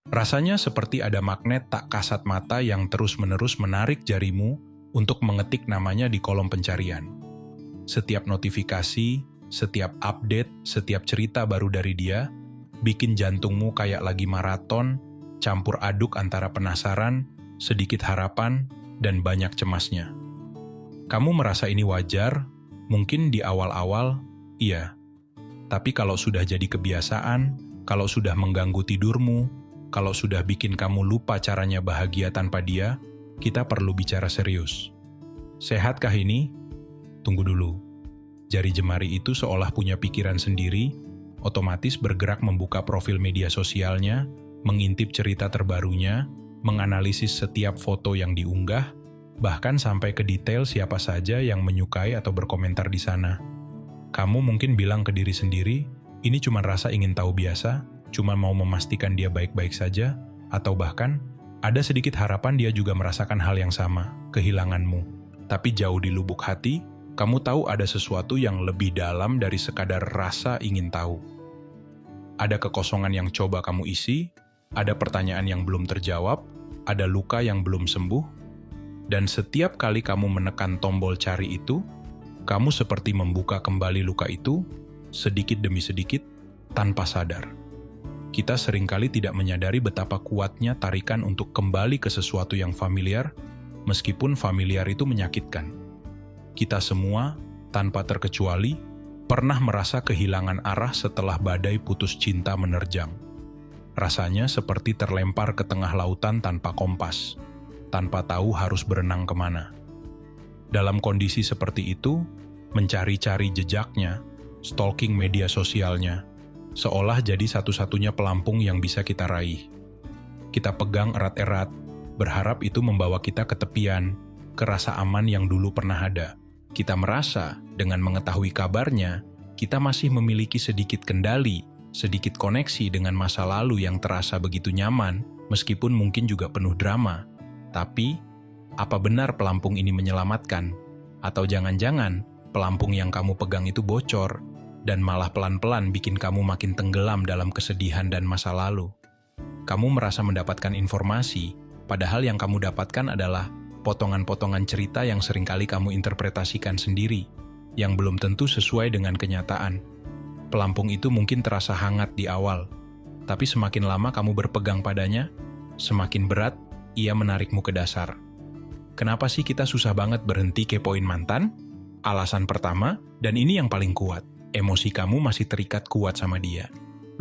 Rasanya seperti ada magnet tak kasat mata yang terus-menerus menarik jarimu untuk mengetik namanya di kolom pencarian. Setiap notifikasi, setiap update, setiap cerita baru dari dia, bikin jantungmu kayak lagi maraton, campur aduk antara penasaran, sedikit harapan, dan banyak cemasnya. Kamu merasa ini wajar? Mungkin di awal-awal, iya. Tapi kalau sudah jadi kebiasaan, kalau sudah mengganggu tidurmu, kalau sudah bikin kamu lupa caranya bahagia tanpa dia, kita perlu bicara serius. Sehatkah ini? Tunggu dulu. Jari jemari itu seolah punya pikiran sendiri, otomatis bergerak membuka profil media sosialnya, mengintip cerita terbarunya, menganalisis setiap foto yang diunggah, bahkan sampai ke detail siapa saja yang menyukai atau berkomentar di sana. Kamu mungkin bilang ke diri sendiri, ini cuma rasa ingin tahu biasa, cuma mau memastikan dia baik-baik saja, atau bahkan, ada sedikit harapan dia juga merasakan hal yang sama, kehilanganmu. Tapi jauh di lubuk hati, kamu tahu ada sesuatu yang lebih dalam dari sekadar rasa ingin tahu. Ada kekosongan yang coba kamu isi, ada pertanyaan yang belum terjawab, ada luka yang belum sembuh, dan setiap kali kamu menekan tombol cari itu, kamu seperti membuka kembali luka itu, sedikit demi sedikit, tanpa sadar. Kita seringkali tidak menyadari betapa kuatnya tarikan untuk kembali ke sesuatu yang familiar, meskipun familiar itu menyakitkan. Kita semua, tanpa terkecuali, pernah merasa kehilangan arah setelah badai putus cinta menerjang. Rasanya seperti terlempar ke tengah lautan tanpa kompas, tanpa tahu harus berenang kemana. Dalam kondisi seperti itu, mencari-cari jejaknya, stalking media sosialnya, seolah jadi satu-satunya pelampung yang bisa kita raih. Kita pegang erat-erat, berharap itu membawa kita ke tepian, ke rasa aman yang dulu pernah ada. Kita merasa, dengan mengetahui kabarnya, kita masih memiliki sedikit kendali, sedikit koneksi dengan masa lalu yang terasa begitu nyaman, meskipun mungkin juga penuh drama. Tapi, apa benar pelampung ini menyelamatkan? Atau jangan-jangan, pelampung yang kamu pegang itu bocor, dan malah pelan-pelan bikin kamu makin tenggelam dalam kesedihan dan masa lalu. Kamu merasa mendapatkan informasi, padahal yang kamu dapatkan adalah potongan-potongan cerita yang seringkali kamu interpretasikan sendiri, yang belum tentu sesuai dengan kenyataan. Pelampung itu mungkin terasa hangat di awal, tapi semakin lama kamu berpegang padanya, semakin berat ia menarikmu ke dasar. Kenapa sih kita susah banget berhenti kepoin mantan? Alasan pertama, dan ini yang paling kuat, emosi kamu masih terikat kuat sama dia.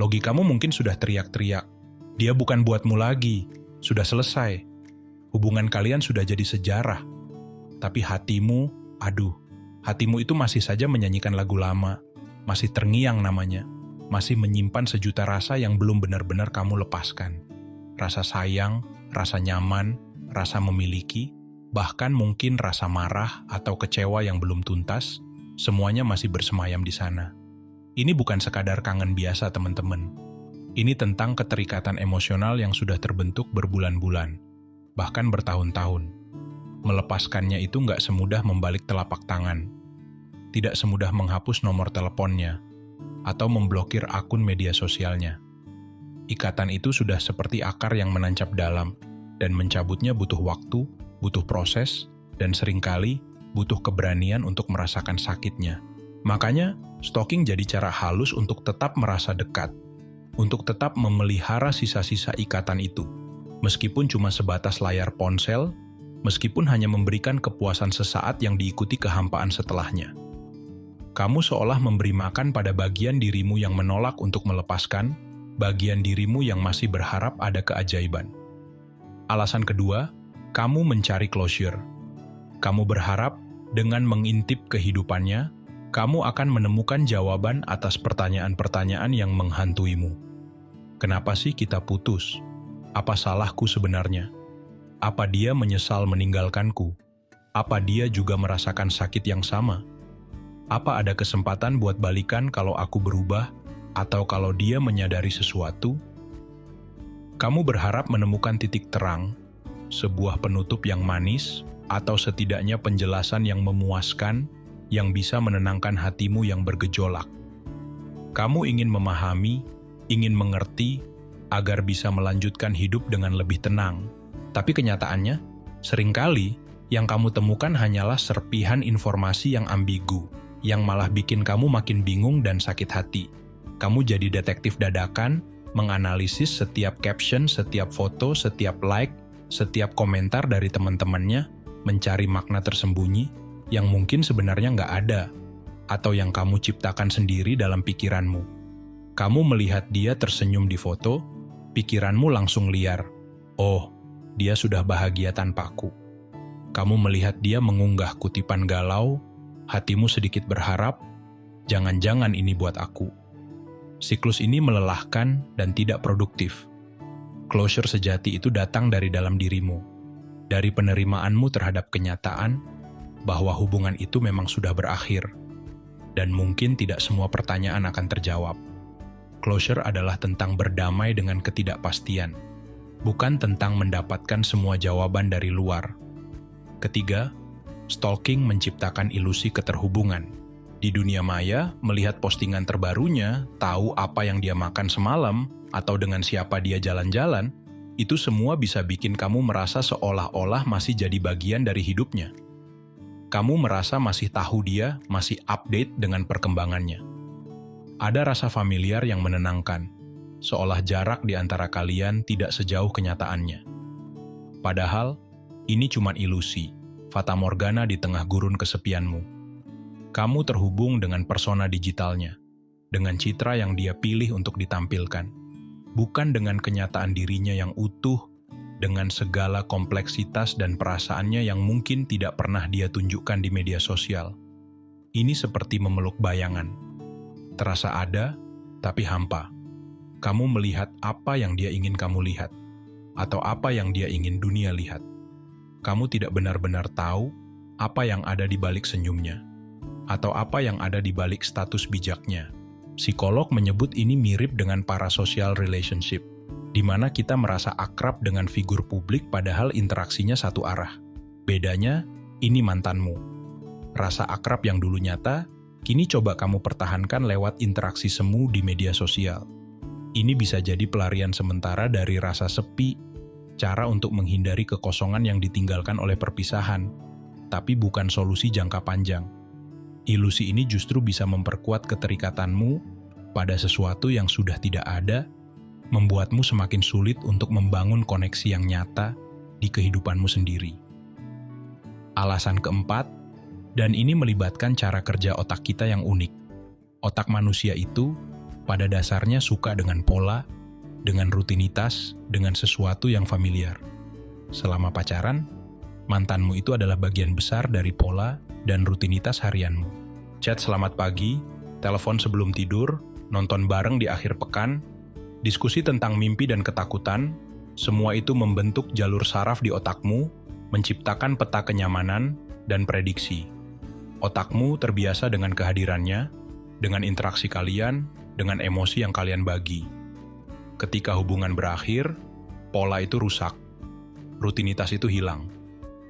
Logikamu mungkin sudah teriak-teriak, dia bukan buatmu lagi, sudah selesai. Hubungan kalian sudah jadi sejarah. Tapi hatimu, hatimu itu masih saja menyanyikan lagu lama, masih terngiang namanya, masih menyimpan sejuta rasa yang belum benar-benar kamu lepaskan. Rasa sayang, rasa nyaman, rasa memiliki, bahkan mungkin rasa marah atau kecewa yang belum tuntas, semuanya masih bersemayam di sana. Ini bukan sekadar kangen biasa, teman-teman. Ini tentang keterikatan emosional yang sudah terbentuk berbulan-bulan, bahkan bertahun-tahun. Melepaskannya itu nggak semudah membalik telapak tangan, tidak semudah menghapus nomor teleponnya, atau memblokir akun media sosialnya. Ikatan itu sudah seperti akar yang menancap dalam, dan mencabutnya butuh waktu, butuh proses, dan seringkali butuh keberanian untuk merasakan sakitnya. Makanya, stalking jadi cara halus untuk tetap merasa dekat, untuk tetap memelihara sisa-sisa ikatan itu, meskipun cuma sebatas layar ponsel, meskipun hanya memberikan kepuasan sesaat yang diikuti kehampaan setelahnya. Kamu seolah memberi makan pada bagian dirimu yang menolak untuk melepaskan, bagian dirimu yang masih berharap ada keajaiban. Alasan kedua, kamu mencari closure. Kamu berharap dengan mengintip kehidupannya, kamu akan menemukan jawaban atas pertanyaan-pertanyaan yang menghantuimu. Kenapa sih kita putus? Apa salahku sebenarnya? Apa dia menyesal meninggalkanku? Apa dia juga merasakan sakit yang sama? Apa ada kesempatan buat balikan kalau aku berubah, atau kalau dia menyadari sesuatu? Kamu berharap menemukan titik terang, sebuah penutup yang manis, atau setidaknya penjelasan yang memuaskan, yang bisa menenangkan hatimu yang bergejolak. Kamu ingin memahami, ingin mengerti, agar bisa melanjutkan hidup dengan lebih tenang. Tapi kenyataannya, seringkali yang kamu temukan hanyalah serpihan informasi yang ambigu, yang malah bikin kamu makin bingung dan sakit hati. Kamu jadi detektif dadakan, menganalisis setiap caption, setiap foto, setiap like, setiap komentar dari teman-temannya, mencari makna tersembunyi yang mungkin sebenarnya nggak ada, atau yang kamu ciptakan sendiri dalam pikiranmu. Kamu melihat dia tersenyum di foto, pikiranmu langsung liar. Oh, dia sudah bahagia tanpaku. Kamu melihat dia mengunggah kutipan galau, hatimu sedikit berharap, jangan-jangan ini buat aku. Siklus ini melelahkan dan tidak produktif. Closure sejati itu datang dari dalam dirimu, dari penerimaanmu terhadap kenyataan bahwa hubungan itu memang sudah berakhir, dan mungkin tidak semua pertanyaan akan terjawab. Closure adalah tentang berdamai dengan ketidakpastian, bukan tentang mendapatkan semua jawaban dari luar. Ketiga, stalking menciptakan ilusi keterhubungan. Di dunia maya, melihat postingan terbarunya, tahu apa yang dia makan semalam, atau dengan siapa dia jalan-jalan, itu semua bisa bikin kamu merasa seolah-olah masih jadi bagian dari hidupnya. Kamu merasa masih tahu dia, masih update dengan perkembangannya. Ada rasa familiar yang menenangkan, seolah jarak di antara kalian tidak sejauh kenyataannya. Padahal, ini cuma ilusi, fatamorgana di tengah gurun kesepianmu. Kamu terhubung dengan persona digitalnya, dengan citra yang dia pilih untuk ditampilkan, bukan dengan kenyataan dirinya yang utuh, dengan segala kompleksitas dan perasaannya yang mungkin tidak pernah dia tunjukkan di media sosial. Ini seperti memeluk bayangan. Terasa ada, tapi hampa. Kamu melihat apa yang dia ingin kamu lihat, atau apa yang dia ingin dunia lihat. Kamu tidak benar-benar tahu apa yang ada di balik senyumnya, atau apa yang ada di balik status bijaknya. Psikolog menyebut ini mirip dengan parasocial relationship, di mana kita merasa akrab dengan figur publik padahal interaksinya satu arah. Bedanya, ini mantanmu. Rasa akrab yang dulu nyata, kini coba kamu pertahankan lewat interaksi semu di media sosial. Ini bisa jadi pelarian sementara dari rasa sepi, cara untuk menghindari kekosongan yang ditinggalkan oleh perpisahan, tapi bukan solusi jangka panjang. Ilusi ini justru bisa memperkuat keterikatanmu pada sesuatu yang sudah tidak ada, membuatmu semakin sulit untuk membangun koneksi yang nyata di kehidupanmu sendiri. Alasan keempat, dan ini melibatkan cara kerja otak kita yang unik. Otak manusia itu pada dasarnya suka dengan pola, dengan rutinitas, dengan sesuatu yang familiar. Selama pacaran, mantanmu itu adalah bagian besar dari pola dan rutinitas harianmu. Chat selamat pagi, telepon sebelum tidur, nonton bareng di akhir pekan, diskusi tentang mimpi dan ketakutan, semua itu membentuk jalur saraf di otakmu, menciptakan peta kenyamanan dan prediksi. Otakmu terbiasa dengan kehadirannya, dengan interaksi kalian, dengan emosi yang kalian bagi. Ketika hubungan berakhir, pola itu rusak, rutinitas itu hilang.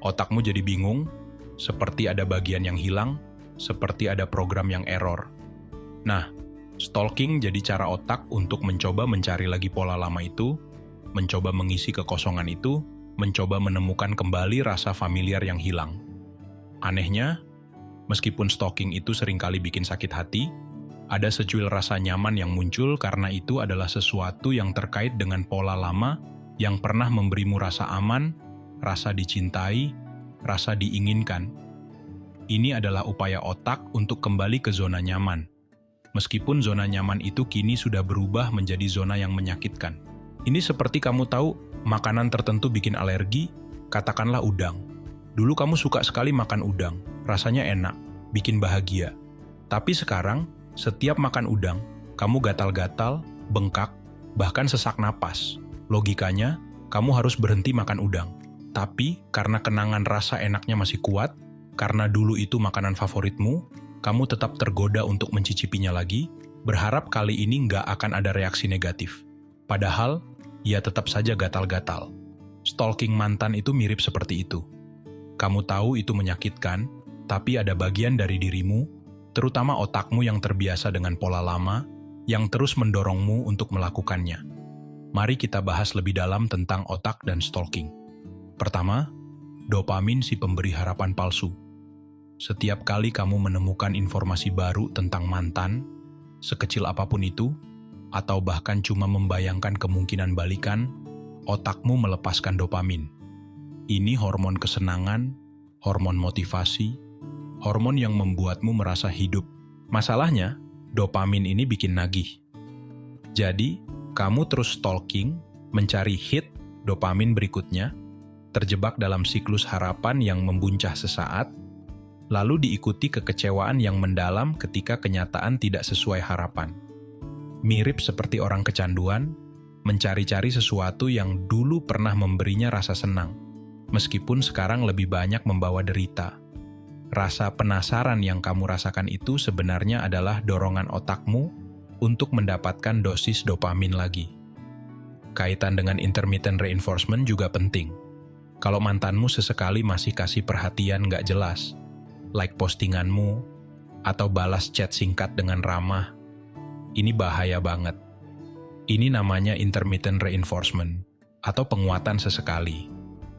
Otakmu jadi bingung, seperti ada bagian yang hilang, seperti ada program yang error. Nah, stalking jadi cara otak untuk mencoba mencari lagi pola lama itu, mencoba mengisi kekosongan itu, mencoba menemukan kembali rasa familiar yang hilang. Anehnya, meskipun stalking itu seringkali bikin sakit hati, ada secuil rasa nyaman yang muncul karena itu adalah sesuatu yang terkait dengan pola lama yang pernah memberimu rasa aman, rasa dicintai, rasa diinginkan. Ini adalah upaya otak untuk kembali ke zona nyaman. Meskipun zona nyaman itu kini sudah berubah menjadi zona yang menyakitkan. Ini seperti kamu tahu, makanan tertentu bikin alergi, katakanlah udang. Dulu kamu suka sekali makan udang, rasanya enak, bikin bahagia. Tapi sekarang, setiap makan udang, kamu gatal-gatal, bengkak, bahkan sesak napas. Logikanya, kamu harus berhenti makan udang. Tapi, karena kenangan rasa enaknya masih kuat, karena dulu itu makanan favoritmu, kamu tetap tergoda untuk mencicipinya lagi, berharap kali ini nggak akan ada reaksi negatif. Padahal, ia tetap saja gatal-gatal. Stalking mantan itu mirip seperti itu. Kamu tahu itu menyakitkan, tapi ada bagian dari dirimu, terutama otakmu yang terbiasa dengan pola lama, yang terus mendorongmu untuk melakukannya. Mari kita bahas lebih dalam tentang otak dan stalking. Pertama, dopamin si pemberi harapan palsu. Setiap kali kamu menemukan informasi baru tentang mantan, sekecil apapun itu, atau bahkan cuma membayangkan kemungkinan balikan, otakmu melepaskan dopamin. Ini hormon kesenangan, hormon motivasi, hormon yang membuatmu merasa hidup. Masalahnya, dopamin ini bikin nagih. Jadi, kamu terus stalking, mencari hit dopamin berikutnya, terjebak dalam siklus harapan yang membuncah sesaat, lalu diikuti kekecewaan yang mendalam ketika kenyataan tidak sesuai harapan. Mirip seperti orang kecanduan, mencari-cari sesuatu yang dulu pernah memberinya rasa senang, meskipun sekarang lebih banyak membawa derita. Rasa penasaran yang kamu rasakan itu sebenarnya adalah dorongan otakmu untuk mendapatkan dosis dopamin lagi. Kaitan dengan intermittent reinforcement juga penting. Kalau mantanmu sesekali masih kasih perhatian nggak jelas, like postinganmu, atau balas chat singkat dengan ramah, ini bahaya banget. Ini namanya intermittent reinforcement, atau penguatan sesekali.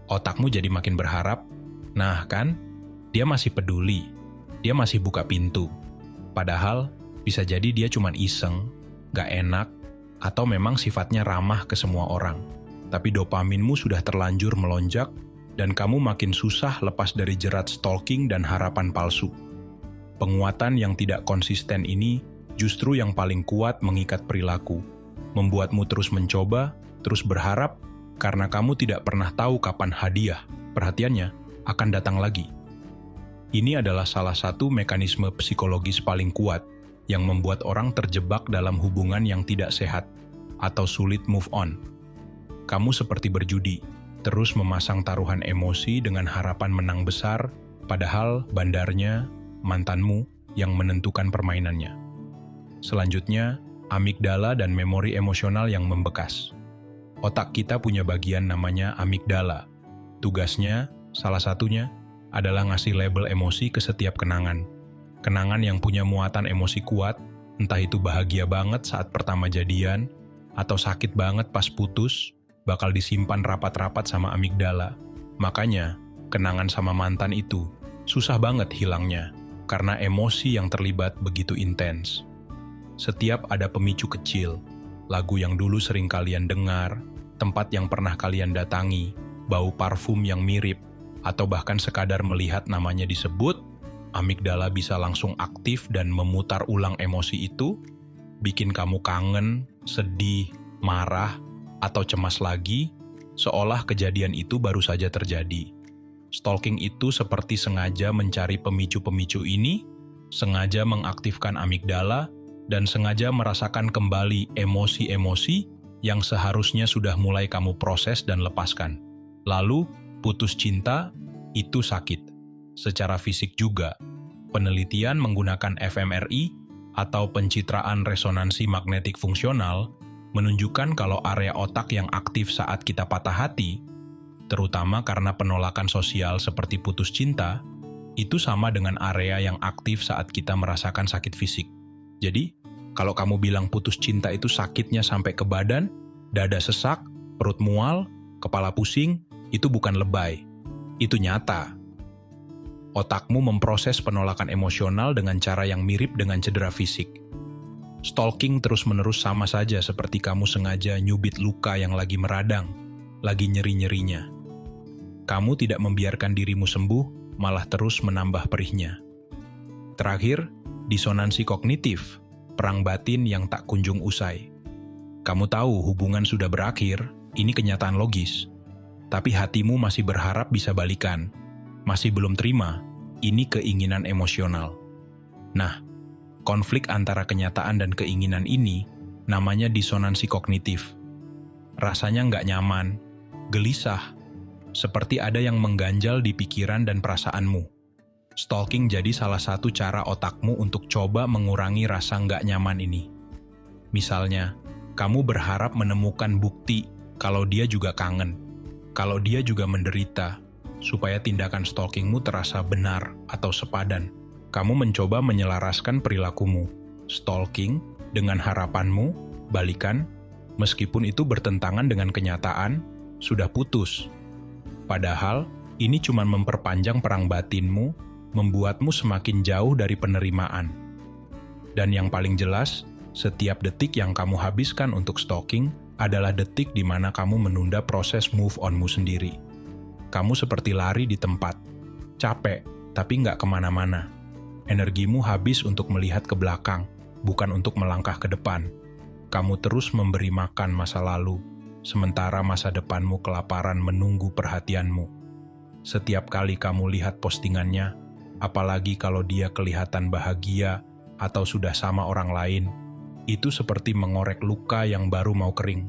Otakmu jadi makin berharap, nah kan, dia masih peduli, dia masih buka pintu. Padahal, bisa jadi dia cuma iseng, gak enak, atau memang sifatnya ramah ke semua orang. Tapi dopaminmu sudah terlanjur melonjak, dan kamu makin susah lepas dari jerat stalking dan harapan palsu. Penguatan yang tidak konsisten ini justru yang paling kuat mengikat perilaku, membuatmu terus mencoba, terus berharap, karena kamu tidak pernah tahu kapan hadiah, perhatiannya, akan datang lagi. Ini adalah salah satu mekanisme psikologis paling kuat yang membuat orang terjebak dalam hubungan yang tidak sehat atau sulit move on. Kamu seperti berjudi, terus memasang taruhan emosi dengan harapan menang besar, padahal bandarnya mantanmu yang menentukan permainannya. Selanjutnya, amigdala dan memori emosional yang membekas. Otak kita punya bagian namanya amigdala. Tugasnya, salah satunya, adalah ngasih label emosi ke setiap kenangan. Kenangan yang punya muatan emosi kuat, entah itu bahagia banget saat pertama jadian, atau sakit banget pas putus, bakal disimpan rapat-rapat sama amigdala. Makanya, kenangan sama mantan itu susah banget hilangnya, karena emosi yang terlibat begitu intens. Setiap ada pemicu kecil, lagu yang dulu sering kalian dengar, tempat yang pernah kalian datangi, bau parfum yang mirip, atau bahkan sekadar melihat namanya disebut, amigdala bisa langsung aktif dan memutar ulang emosi itu, bikin kamu kangen, sedih, marah, atau cemas lagi, seolah kejadian itu baru saja terjadi. Stalking itu seperti sengaja mencari pemicu-pemicu ini, sengaja mengaktifkan amigdala, dan sengaja merasakan kembali emosi-emosi yang seharusnya sudah mulai kamu proses dan lepaskan. Lalu, putus cinta, itu sakit. Secara fisik juga, penelitian menggunakan fMRI atau pencitraan resonansi magnetik fungsional menunjukkan kalau area otak yang aktif saat kita patah hati, terutama karena penolakan sosial seperti putus cinta, itu sama dengan area yang aktif saat kita merasakan sakit fisik. Jadi, kalau kamu bilang putus cinta itu sakitnya sampai ke badan, dada sesak, perut mual, kepala pusing, itu bukan lebay. Itu nyata. Otakmu memproses penolakan emosional dengan cara yang mirip dengan cedera fisik. Stalking terus-menerus sama saja seperti kamu sengaja nyubit luka yang lagi meradang, lagi nyeri-nyerinya. Kamu tidak membiarkan dirimu sembuh, malah terus menambah perihnya. Terakhir, disonansi kognitif, perang batin yang tak kunjung usai. Kamu tahu hubungan sudah berakhir, ini kenyataan logis. Tapi hatimu masih berharap bisa balikan, masih belum terima, ini keinginan emosional. Nah, konflik antara kenyataan dan keinginan ini namanya disonansi kognitif. Rasanya nggak nyaman, gelisah, seperti ada yang mengganjal di pikiran dan perasaanmu. Stalking jadi salah satu cara otakmu untuk coba mengurangi rasa nggak nyaman ini. Misalnya, kamu berharap menemukan bukti kalau dia juga kangen, kalau dia juga menderita, supaya tindakan stalkingmu terasa benar atau sepadan. Kamu mencoba menyelaraskan perilakumu, stalking, dengan harapanmu, balikan, Meskipun itu bertentangan dengan kenyataan, sudah putus. Padahal, ini cuma memperpanjang perang batinmu, membuatmu semakin jauh dari penerimaan. Dan yang paling jelas, setiap detik yang kamu habiskan untuk stalking adalah detik di mana kamu menunda proses move on-mu sendiri. Kamu seperti lari di tempat, capek, tapi nggak kemana-mana. Energimu habis untuk melihat ke belakang, bukan untuk melangkah ke depan. Kamu terus memberi makan masa lalu, sementara masa depanmu kelaparan menunggu perhatianmu. Setiap kali kamu lihat postingannya, apalagi kalau dia kelihatan bahagia atau sudah sama orang lain, itu seperti mengorek luka yang baru mau kering.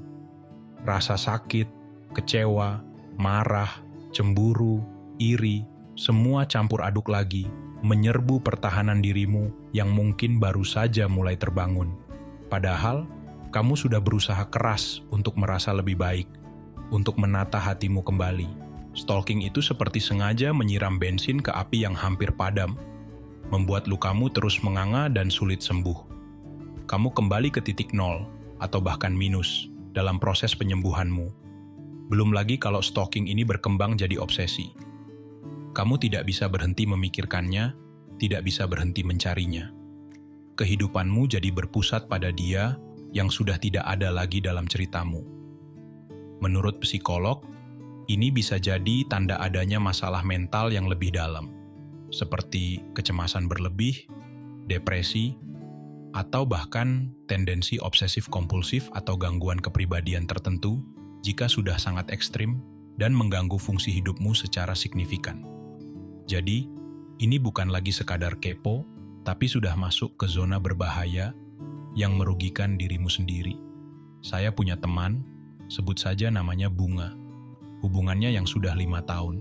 Rasa sakit, kecewa, marah, cemburu, iri, semua campur aduk lagi, menyerbu pertahanan dirimu yang mungkin baru saja mulai terbangun. Padahal, kamu sudah berusaha keras untuk merasa lebih baik, untuk menata hatimu kembali. Stalking itu seperti sengaja menyiram bensin ke api yang hampir padam, membuat lukamu terus menganga dan sulit sembuh. Kamu kembali ke titik nol, atau bahkan minus, dalam proses penyembuhanmu. Belum lagi kalau stalking ini berkembang jadi obsesi. Kamu tidak bisa berhenti memikirkannya, tidak bisa berhenti mencarinya. Kehidupanmu jadi berpusat pada dia yang sudah tidak ada lagi dalam ceritamu. Menurut psikolog, ini bisa jadi tanda adanya masalah mental yang lebih dalam, seperti kecemasan berlebih, depresi, atau bahkan tendensi obsesif-kompulsif atau gangguan kepribadian tertentu jika sudah sangat ekstrim dan mengganggu fungsi hidupmu secara signifikan. Jadi, ini bukan lagi sekadar kepo, tapi sudah masuk ke zona berbahaya yang merugikan dirimu sendiri. Saya punya teman, sebut saja namanya Bunga. Hubungannya yang sudah 5 tahun,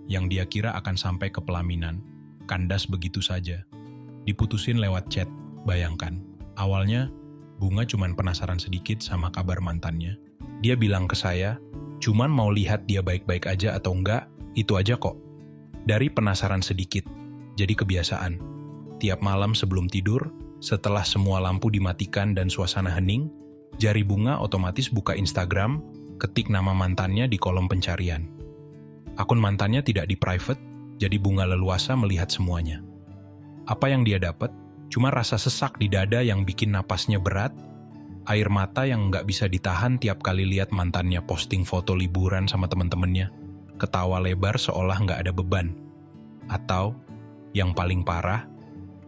yang dia kira akan sampai ke pelaminan, kandas begitu saja. Diputusin lewat chat, bayangkan. Awalnya, Bunga cuman penasaran sedikit sama kabar mantannya. Dia bilang ke saya, cuman mau lihat dia baik-baik aja atau enggak, itu aja kok. Dari penasaran sedikit, jadi kebiasaan. Tiap malam sebelum tidur, setelah semua lampu dimatikan dan suasana hening, jari Bunga otomatis buka Instagram, ketik nama mantannya di kolom pencarian. Akun mantannya tidak di private, jadi Bunga leluasa melihat semuanya. Apa yang dia dapat? Cuma rasa sesak di dada yang bikin napasnya berat, air mata yang nggak bisa ditahan tiap kali lihat mantannya posting foto liburan sama temen-temennya, ketawa lebar seolah nggak ada beban. Atau, yang paling parah,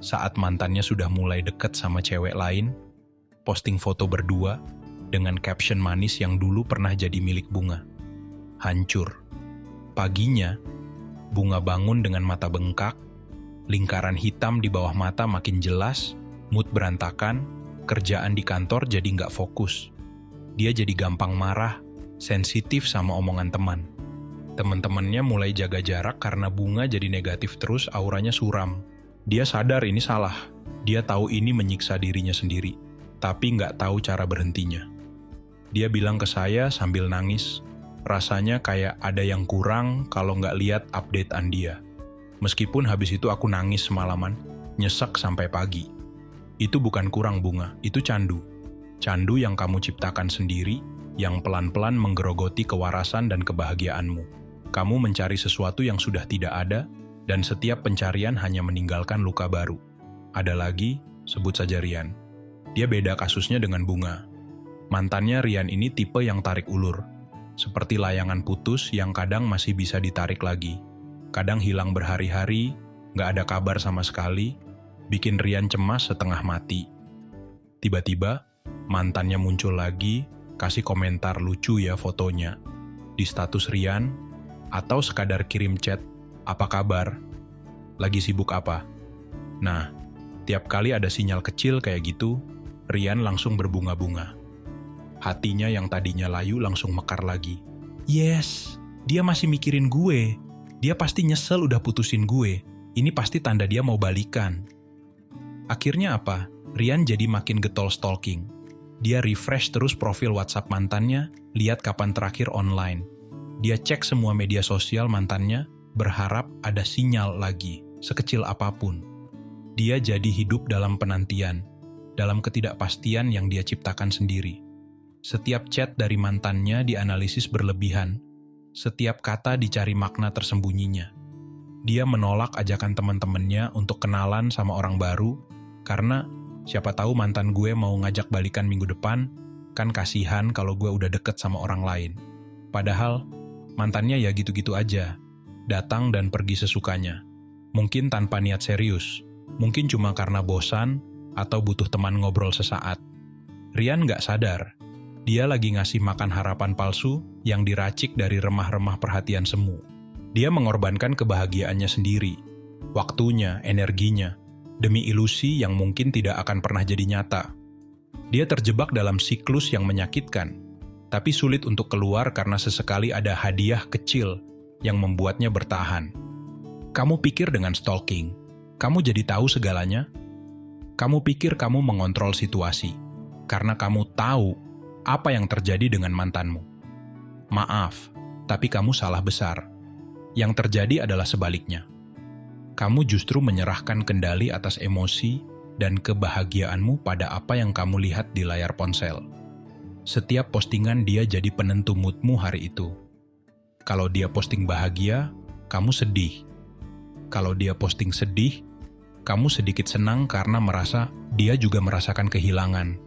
saat mantannya sudah mulai dekat sama cewek lain, posting foto berdua dengan caption manis yang dulu pernah jadi milik Bunga. Hancur. Paginya, Bunga bangun dengan mata bengkak, lingkaran hitam di bawah mata makin jelas, mood berantakan, kerjaan di kantor jadi nggak fokus. Dia jadi gampang marah, sensitif sama omongan teman. Teman-temannya mulai jaga jarak karena Bunga jadi negatif terus, auranya suram. Dia sadar ini salah. Dia tahu ini menyiksa dirinya sendiri, tapi nggak tahu cara berhentinya. Dia bilang ke saya sambil nangis, rasanya kayak ada yang kurang kalau nggak lihat update-an dia. Meskipun habis itu aku nangis semalaman, nyesek sampai pagi. Itu bukan kurang Bunga, itu candu. Candu yang kamu ciptakan sendiri, yang pelan-pelan menggerogoti kewarasan dan kebahagiaanmu. Kamu mencari sesuatu yang sudah tidak ada, dan setiap pencarian hanya meninggalkan luka baru. Ada lagi, sebut saja Rian. Dia beda kasusnya dengan Bunga. Mantannya Rian ini tipe yang tarik ulur. Seperti layangan putus yang kadang masih bisa ditarik lagi. Kadang hilang berhari-hari, nggak ada kabar sama sekali, bikin Rian cemas setengah mati. Tiba-tiba, mantannya muncul lagi, kasih komentar lucu ya fotonya. Di status Rian, atau sekadar kirim chat, apa kabar? Lagi sibuk apa? Nah, tiap kali ada sinyal kecil kayak gitu, Rian langsung berbunga-bunga. Hatinya yang tadinya layu langsung mekar lagi. Yes, dia masih mikirin gue. Dia pasti nyesel udah putusin gue. Ini pasti tanda dia mau balikan. Akhirnya apa? Rian jadi makin getol stalking. Dia refresh terus profil WhatsApp mantannya, lihat kapan terakhir online. Dia cek semua media sosial mantannya, berharap ada sinyal lagi, sekecil apapun. Dia jadi hidup dalam penantian, dalam ketidakpastian yang dia ciptakan sendiri. Setiap chat dari mantannya dianalisis berlebihan. Setiap kata dicari makna tersembunyinya. Dia menolak ajakan teman-temannya untuk kenalan sama orang baru, karena siapa tahu mantan gue mau ngajak balikan minggu depan, kan kasihan kalau gue udah deket sama orang lain. Padahal, mantannya ya gitu-gitu aja, datang dan pergi sesukanya. Mungkin tanpa niat serius, mungkin cuma karena bosan atau butuh teman ngobrol sesaat. Rian nggak sadar, dia lagi ngasih makan harapan palsu yang diracik dari remah-remah perhatian semu. Dia mengorbankan kebahagiaannya sendiri, waktunya, energinya, demi ilusi yang mungkin tidak akan pernah jadi nyata. Dia terjebak dalam siklus yang menyakitkan, tapi sulit untuk keluar karena sesekali ada hadiah kecil yang membuatnya bertahan. Kamu pikir dengan stalking, kamu jadi tahu segalanya? Kamu pikir kamu mengontrol situasi, karena kamu tahu apa yang terjadi dengan mantanmu. Maaf, tapi kamu salah besar. Yang terjadi adalah sebaliknya. Kamu justru menyerahkan kendali atas emosi dan kebahagiaanmu pada apa yang kamu lihat di layar ponsel. Setiap postingan dia jadi penentu moodmu hari itu. Kalau dia posting bahagia, kamu sedih. Kalau dia posting sedih, kamu sedikit senang karena merasa dia juga merasakan kehilangan.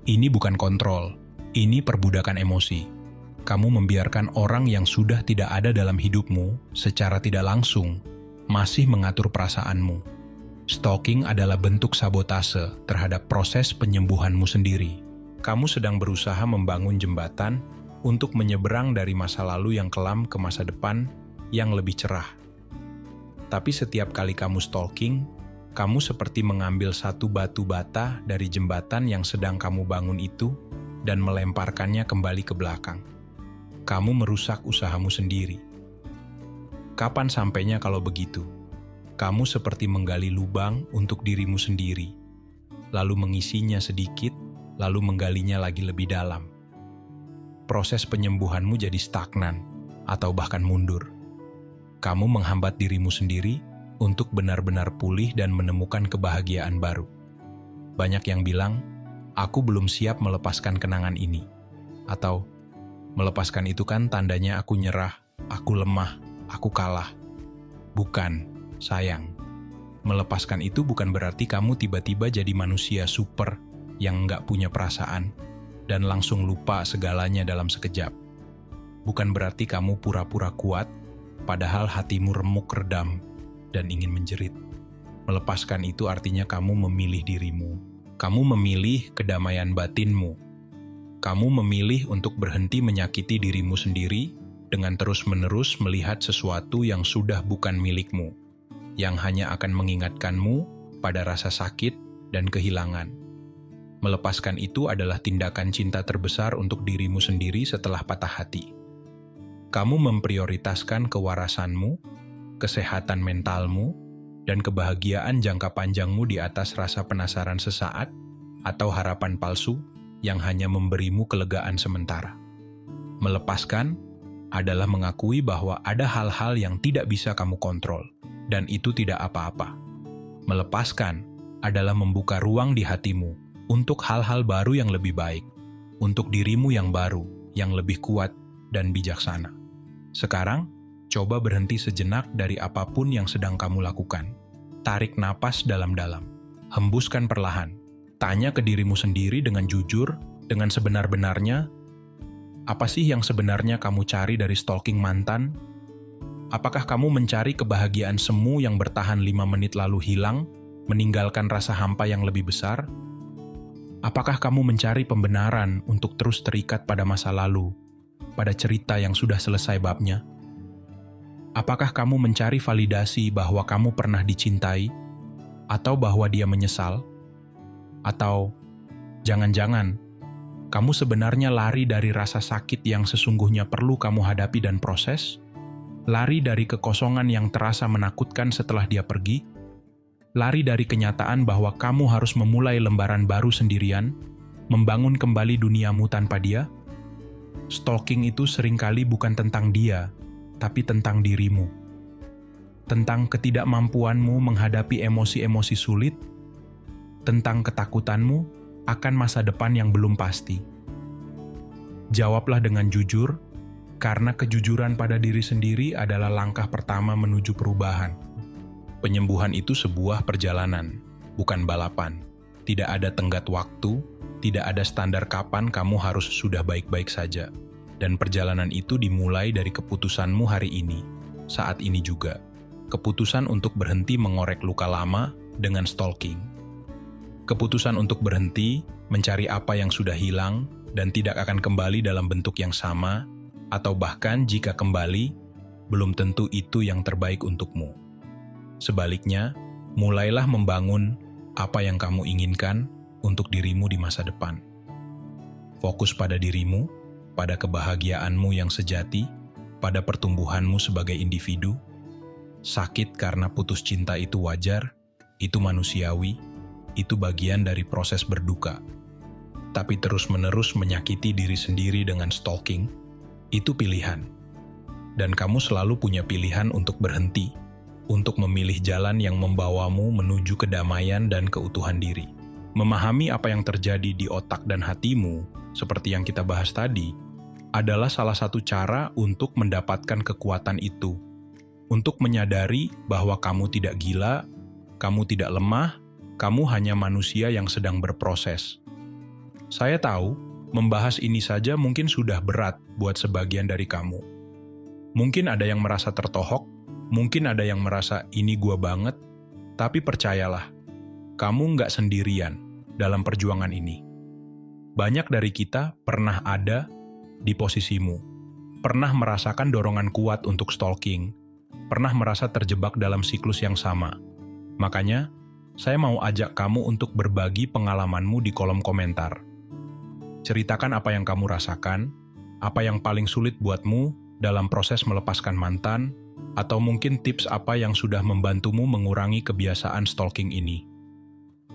Ini bukan kontrol, ini perbudakan emosi. Kamu membiarkan orang yang sudah tidak ada dalam hidupmu secara tidak langsung masih mengatur perasaanmu. Stalking adalah bentuk sabotase terhadap proses penyembuhanmu sendiri. Kamu sedang berusaha membangun jembatan untuk menyeberang dari masa lalu yang kelam ke masa depan yang lebih cerah. Tapi setiap kali kamu stalking, kamu seperti mengambil satu batu bata dari jembatan yang sedang kamu bangun itu dan melemparkannya kembali ke belakang. Kamu merusak usahamu sendiri. Kapan sampainya kalau begitu? Kamu seperti menggali lubang untuk dirimu sendiri, lalu mengisinya sedikit, lalu menggalinya lagi lebih dalam. Proses penyembuhanmu jadi stagnan, atau bahkan mundur. Kamu menghambat dirimu sendiri untuk benar-benar pulih dan menemukan kebahagiaan baru. Banyak yang bilang, aku belum siap melepaskan kenangan ini. Atau, melepaskan itu kan tandanya aku nyerah, aku lemah, aku kalah. Bukan, sayang. Melepaskan itu bukan berarti kamu tiba-tiba jadi manusia super yang nggak punya perasaan dan langsung lupa segalanya dalam sekejap. Bukan berarti kamu pura-pura kuat, padahal hatimu remuk redam dan ingin menjerit. Melepaskan itu artinya kamu memilih dirimu. Kamu memilih kedamaian batinmu. Kamu memilih untuk berhenti menyakiti dirimu sendiri dengan terus-menerus melihat sesuatu yang sudah bukan milikmu, yang hanya akan mengingatkanmu pada rasa sakit dan kehilangan. Melepaskan itu adalah tindakan cinta terbesar untuk dirimu sendiri setelah patah hati. Kamu memprioritaskan kewarasanmu, kesehatan mentalmu, dan kebahagiaan jangka panjangmu di atas rasa penasaran sesaat atau harapan palsu yang hanya memberimu kelegaan sementara. Melepaskan adalah mengakui bahwa ada hal-hal yang tidak bisa kamu kontrol, dan itu tidak apa-apa. Melepaskan adalah membuka ruang di hatimu untuk hal-hal baru yang lebih baik, untuk dirimu yang baru, yang lebih kuat dan bijaksana. Sekarang, coba berhenti sejenak dari apapun yang sedang kamu lakukan. Tarik napas dalam-dalam, hembuskan perlahan. Tanya ke dirimu sendiri dengan jujur, dengan sebenar-benarnya, apa sih yang sebenarnya kamu cari dari stalking mantan? Apakah kamu mencari kebahagiaan semu yang bertahan 5 menit lalu hilang, meninggalkan rasa hampa yang lebih besar? Apakah kamu mencari pembenaran untuk terus terikat pada masa lalu, pada cerita yang sudah selesai babnya? Apakah kamu mencari validasi bahwa kamu pernah dicintai, atau bahwa dia menyesal? Atau, jangan-jangan, kamu sebenarnya lari dari rasa sakit yang sesungguhnya perlu kamu hadapi dan proses? Lari dari kekosongan yang terasa menakutkan setelah dia pergi? Lari dari kenyataan bahwa kamu harus memulai lembaran baru sendirian, membangun kembali duniamu tanpa dia? Stalking itu seringkali bukan tentang dia, tapi tentang dirimu. Tentang ketidakmampuanmu menghadapi emosi-emosi sulit, tentang ketakutanmu akan masa depan yang belum pasti. Jawablah dengan jujur, karena kejujuran pada diri sendiri adalah langkah pertama menuju perubahan. Penyembuhan itu sebuah perjalanan, bukan balapan. Tidak ada tenggat waktu, tidak ada standar kapan kamu harus sudah baik-baik saja. Dan perjalanan itu dimulai dari keputusanmu hari ini, saat ini juga. Keputusan untuk berhenti mengorek luka lama dengan stalking. Keputusan untuk berhenti, mencari apa yang sudah hilang, dan tidak akan kembali dalam bentuk yang sama, atau bahkan jika kembali, belum tentu itu yang terbaik untukmu. Sebaliknya, mulailah membangun apa yang kamu inginkan untuk dirimu di masa depan. Fokus pada dirimu, pada kebahagiaanmu yang sejati, pada pertumbuhanmu sebagai individu. Sakit karena putus cinta itu wajar, itu manusiawi, itu bagian dari proses berduka. Tapi terus-menerus menyakiti diri sendiri dengan stalking, itu pilihan. Dan kamu selalu punya pilihan untuk berhenti, untuk memilih jalan yang membawamu menuju kedamaian dan keutuhan diri. Memahami apa yang terjadi di otak dan hatimu, seperti yang kita bahas tadi, adalah salah satu cara untuk mendapatkan kekuatan itu. Untuk menyadari bahwa kamu tidak gila, kamu tidak lemah, kamu hanya manusia yang sedang berproses. Saya tahu, membahas ini saja mungkin sudah berat buat sebagian dari kamu. Mungkin ada yang merasa tertohok, mungkin ada yang merasa ini gua banget, tapi percayalah, kamu nggak sendirian dalam perjuangan ini. Banyak dari kita pernah ada di posisimu, pernah merasakan dorongan kuat untuk stalking, pernah merasa terjebak dalam siklus yang sama. Makanya, saya mau ajak kamu untuk berbagi pengalamanmu di kolom komentar. Ceritakan apa yang kamu rasakan, apa yang paling sulit buatmu dalam proses melepaskan mantan, atau mungkin tips apa yang sudah membantumu mengurangi kebiasaan stalking ini.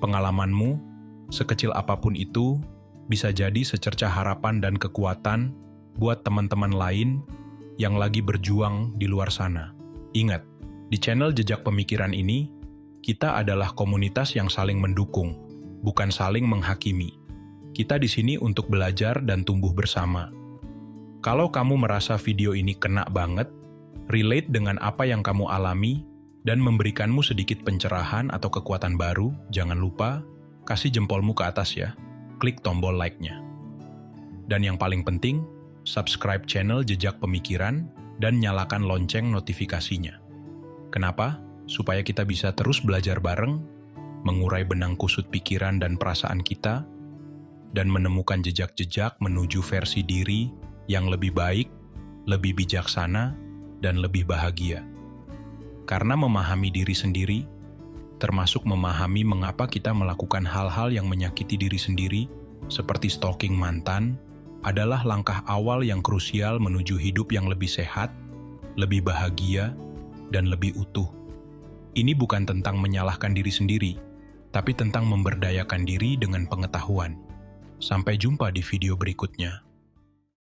Pengalamanmu, sekecil apapun itu, bisa jadi secercah harapan dan kekuatan buat teman-teman lain yang lagi berjuang di luar sana. Ingat, di channel Jejak Pemikiran ini, kita adalah komunitas yang saling mendukung, bukan saling menghakimi. Kita di sini untuk belajar dan tumbuh bersama. Kalau kamu merasa video ini kena banget, relate dengan apa yang kamu alami, dan memberikanmu sedikit pencerahan atau kekuatan baru, jangan lupa, kasih jempolmu ke atas ya. Klik tombol like-nya. Dan yang paling penting, subscribe channel Jejak Pemikiran dan nyalakan lonceng notifikasinya. Kenapa? Supaya kita bisa terus belajar bareng, mengurai benang kusut pikiran dan perasaan kita, dan menemukan jejak-jejak menuju versi diri yang lebih baik, lebih bijaksana, dan lebih bahagia. Karena memahami diri sendiri, termasuk memahami mengapa kita melakukan hal-hal yang menyakiti diri sendiri, seperti stalking mantan, adalah langkah awal yang krusial menuju hidup yang lebih sehat, lebih bahagia, dan lebih utuh. Ini bukan tentang menyalahkan diri sendiri, tapi tentang memberdayakan diri dengan pengetahuan. Sampai jumpa di video berikutnya.